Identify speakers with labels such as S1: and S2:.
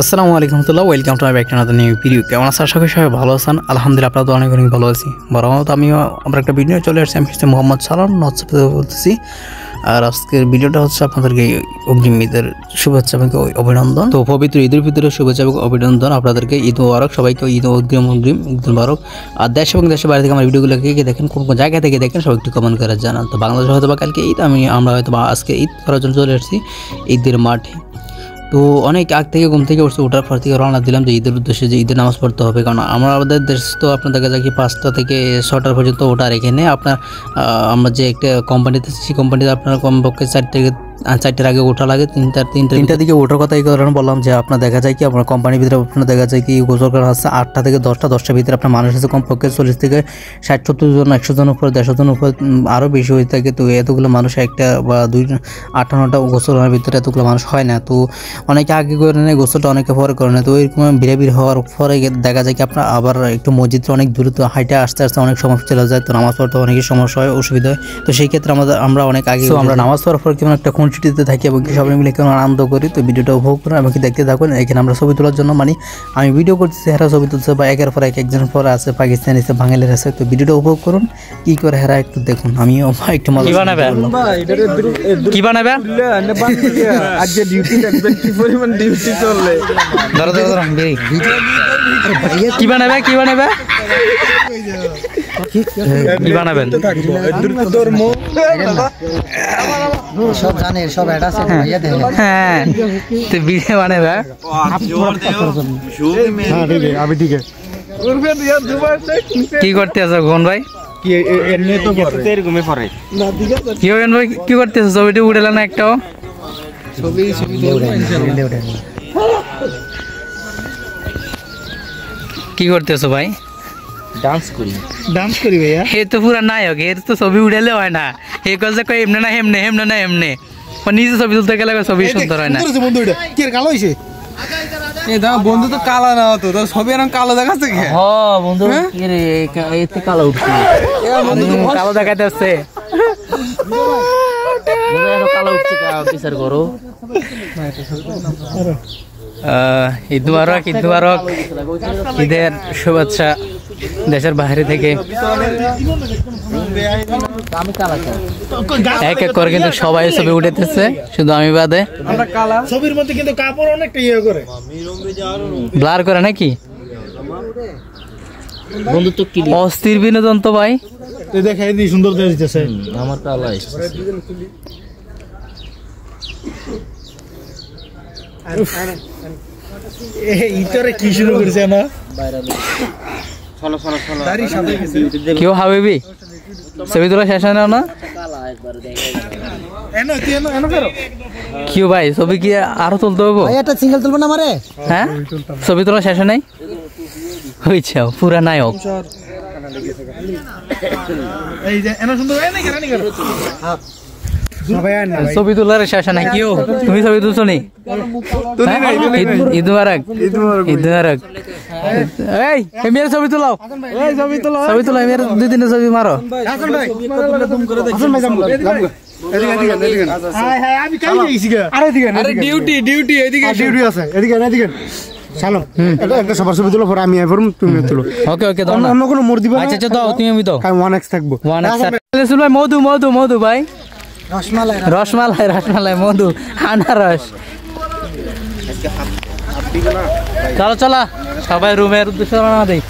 S1: আসসালামু আলাইকুম রহমতুল্লাহ, welcome to my back to another new video. কেমন আছেন? আশা করি সবাই ভালো আছেন। আলহামদুলিল্লাহ, আপনারা তো অনেক অনেক ভালো আছি। বরাবর আমিও আমরা একটা ভিডিও চলে আসছি। আমি হচ্ছে মোহাম্মদ সালাম নওয়াজ বলতেছি। আর আজকের ভিডিওটা হচ্ছে আপনাদেরকে অগ্রিম ঈদের শুভেচ্ছা এবং অভিনন্দন। তো পবিত্র ঈদের ভিতরে শুভেচ্ছা এবং অভিনন্দন আপনাদেরকে। ঈদ মোবারক, সবাইকে ঈদ অগ্রিম ঈদ মোবারক। আর দেশ এবং দেশের বাইরে থেকে আমার ভিডিওগুলো কে দেখেন, কোন কোন জায়গা থেকে দেখেন, সবাই একটু কমেন্ট করে জানান। তো বাংলাদেশে হয়তো বা কালকে ঈদ, আমরা হয়তো বা আজকে ঈদ করার জন্য চলে এসেছি ঈদের মাঠে। তো অনেক আগ থেকে ঘুম থেকে উঠছে, ওঠার পর থেকে রওনা দিলাম যে ঈদের উদ্দেশ্যে, যে ঈদের নামাজ পড়তে হবে। কারণ আমাদের দেশ তো আপনার দেখা যায় কি 5টা থেকে 6টা পর্যন্ত ওঠার। এখানে আপনার আমরা যে একটা কোম্পানিতে, সেই কোম্পানিতে আপনার কমপক্ষে 4টার আগে ওঠা লাগে। তিনটার দিকে ওঠার কথা এই কারণে বললাম যে আপনার দেখা যায় কি আপনার কোম্পানির ভিতরে আপনার দেখা যায় কি গোসল করা হচ্ছে 8টা থেকে 10টার ভিতরে আপনার মানুষ আছে কমপক্ষে 40 থেকে 60-70 জন, 100 জন উপর, 150 জন উপর, আরও বেশি হয়ে থাকে। তো এতগুলো মানুষ একটা বা 8-9টা গোসল হওয়ার ভিতরে এতগুলো মানুষ হয় না। তো অনেকে আগে করে নেয় গোসলটা, অনেকে পরে করে নেয়। তো এরকম ভিড় হওয়ার পরে দেখা যায় কি আপনার আবার একটু মসজিদটা অনেক দূরে, তো হাইটে আসতে আসতে অনেক সময় চলে যায়। তো নামাজ পড়তে অনেকের সমস্যা হয়, অসুবিধা হয়। তো সেই ক্ষেত্রে আমরা অনেক আগে আমরা নামাজ পড়ার পর কেমন একটা খুনছুটিতে থাকি এবং সবাই মিলে কেমন আনন্দ করি। তো ভিডিওটা উপভোগ করুন এবং দেখতে থাকুন। এখানে আমরা ছবি তোলার জন্য আমি ভিডিও করতেছি, হেরা ছবি তুলছে বা একের পর একজনের পর আছে, পাকিস্তানি আছে, বাঙালির আছে। তো ভিডিওটা উপভোগ করুন, কি করে হেরা একটু দেখুন। আমিও একটু মজা
S2: কি বানাবে
S3: আজকে ডিউটি চললে
S2: কি বানাবে কি বানাবেন?
S4: সব জানে, সব অ্যাড আছে।
S2: হ্যাঁ, তো ভিডিও বানাবে। কি করতে আছো গোন ভাই? কি হবেন ভাই, কি করতে আছো? ছবিটি উঠেল না একটাও? কি করতেছো ভাই?
S3: ডান্স করি ভাইয়া।
S2: হে তো পুরা নায়ক, এর তো ছবি উঠালে হয় না। হে কাজে কয় এমনে না এমনে। ও নিজে ছবি তুলতে গেলে ছবি সুন্দর হয় না।
S3: কালো হয়েছে বন্ধু, তো কালো না হতো তো ছবি এরকম কালো দেখাচ্ছে।
S2: বন্ধু এতে কালো উঠছে, কালো দেখাতে আসছে। কালো উঠছে, বিচার করো। ঈদ মুবারক, ঈদের শুভেচ্ছা দেশের বাইরে থেকে। এক এক করে কিন্তু সবাই ছবি উঠেতেছে, শুধু আমি বাদে।
S3: ছবির মধ্যে কিন্তু কাপড় অনেকটা ইয়ে করে,
S2: ব্লার করে নাকি বন্ধু? তো কি অস্থির বিনোদন তো ভাই,
S3: দেখাই দি সুন্দর দিতেছে।
S2: আমার কালো
S3: ইতরে কি শুরু করেছে না?
S2: কেউ হাবিবি ছবি তোলা শেষ হয় না? কেউ ভাই ছবি কি আরো তুলতে হবে?
S4: সিঙ্গেল তুলবো না মারে।
S2: হ্যাঁ, ছবি তোলা শেষ হয় নাই, হয়েছে পুরা নায়ক। ছবি তোলার শেষ নাই। কেউ তুমি ছবি তুলছো নি? ঈদ মুবারক। এই মেয়ের ছবি তোলাও, ছবি তোলা, মেয়ের 2-3 ছবি মারো। মধু ভাই, রসমালাই, মধু, আনারস। চলো সবাই রুমের উদ্দেশ্যে রওনা দেই।